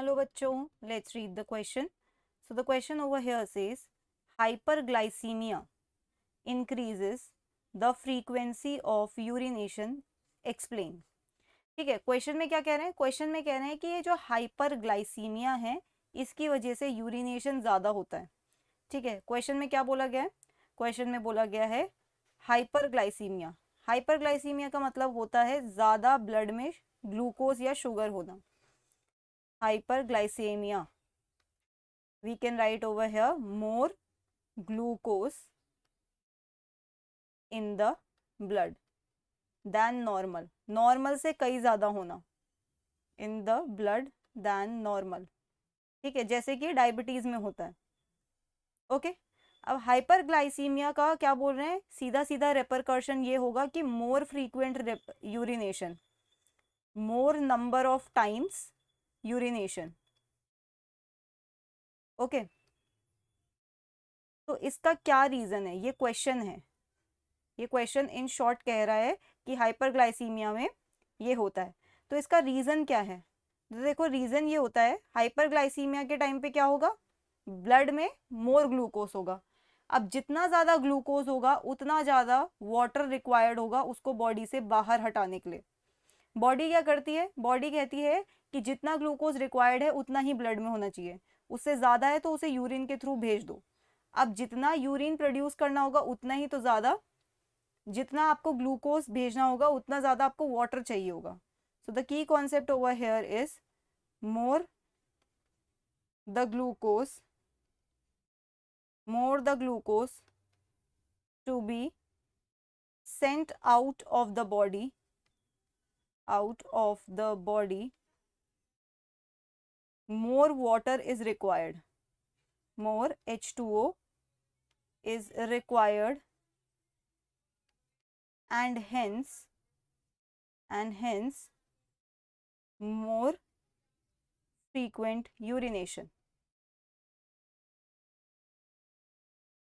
Hello bachcho, let's read the question. So the question over here says hyperglycemia increases the frequency of urination. Explain. ठीक है, question में क्या कह रहे हैं? क्वेश्चन में कह रहे हैं कि ये जो हाइपरग्लाइसीमिया है इसकी वजह से यूरिनेशन ज़्यादा होता है। ठीक है, क्वेश्चन में क्या बोला गया है? क्वेश्चन में बोला गया है हाइपरग्लाइसीमिया। हाइपरग्लाइसीमिया का मतलब होता है ज़्यादा ब्लड में ग्लूकोज या शुगर होना। hyperglycemia, we can write over here more glucose in the blood than normal. Normal से कई ज़्यादा होना in the blood than normal. ठीक है, जैसे कि डायबिटीज़ में होता है। ओके, अब हाइपरग्लाइसीमिया का क्या बोल रहे हैं? सीधा सीधा रेपरकर्शन ये होगा कि मोर frequent urination, more number of times urination. Okay, तो इसका क्या रीज़न है? ये क्वेश्चन है। ये क्वेश्चन इन शॉर्ट कह रहा है कि हाइपरग्लाइसीमिया में ये होता है। तो इसका रीज़न क्या है? तो देखो, रीज़न ये होता है हाइपरग्लाइसीमिया के टाइम पे क्या होगा? ब्लड में मोर ग्लूकोज होगा। अब जितना ज़्यादा ग्लूकोज होगा उतना ज़्यादा वाटर रिक्वायर्ड होगा उसको बॉडी से बाहर हटाने के लिए। बॉडी क्या करती है? बॉडी कहती है कि जितना ग्लूकोज रिक्वायर्ड है उतना ही ब्लड में होना चाहिए, उससे ज़्यादा है तो उसे यूरिन के थ्रू भेज दो। अब जितना यूरिन प्रोड्यूस करना होगा उतना ही तो ज़्यादा, जितना आपको ग्लूकोज भेजना होगा उतना ज़्यादा आपको वाटर चाहिए होगा। So the key concept over here is more the glucose, more the glucose to be sent out of the body, out of the body, more water is required, more H2O is required, and hence more frequent urination.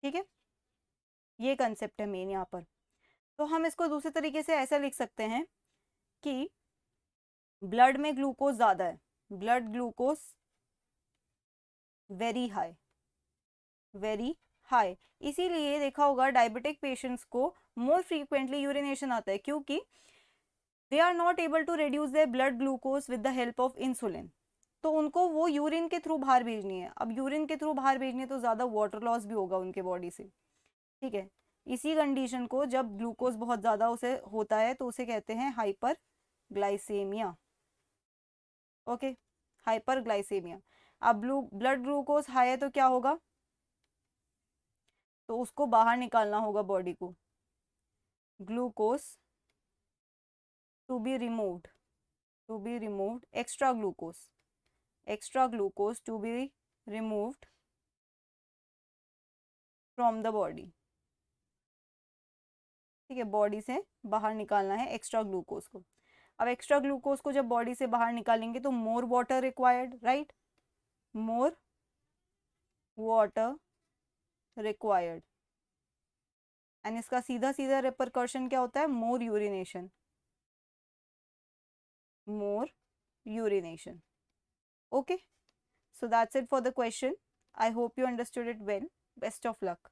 ठीक है, ये concept है main यहाँ पर। तो हम इसको दूसरे तरीके से ऐसा लिख सकते हैं कि ब्लड में ग्लूकोज ज़्यादा है, blood glucose very high, very high. इसीलिए देखा होगा डायबिटिक पेशेंट्स को मोर फ्रीक्वेंटली यूरिनेशन आता है, क्योंकि they are not able to reduce their blood glucose with the help of insulin. तो उनको वो यूरिन के थ्रू बाहर भेजनी है। अब यूरिन के थ्रू बाहर भेजनी है तो ज़्यादा वाटर लॉस भी होगा उनके बॉडी से। ठीक है, इसी कंडीशन को जब ग्लूकोज बहुत ज़्यादा उसे होता है तो उसे कहते हैं hyperglycaemia. Okay, hyperglycaemia. अब ब्लड ग्लूकोज हाई है तो क्या होगा? तो उसको बाहर निकालना होगा बॉडी को, glucose to be removed, to be removed, extra glucose to be removed from the body. ठीक है, बॉडी से बाहर निकालना है एक्स्ट्रा ग्लूकोज को। अब एक्स्ट्रा ग्लूकोज को जब बॉडी से बाहर निकालेंगे तो more water required, right, more water required, and इसका सीधा सीधा रिपरकर्शन क्या होता है? मोर urination, more urination. Okay, so that's it for the question. I hope you understood it well. Best of luck.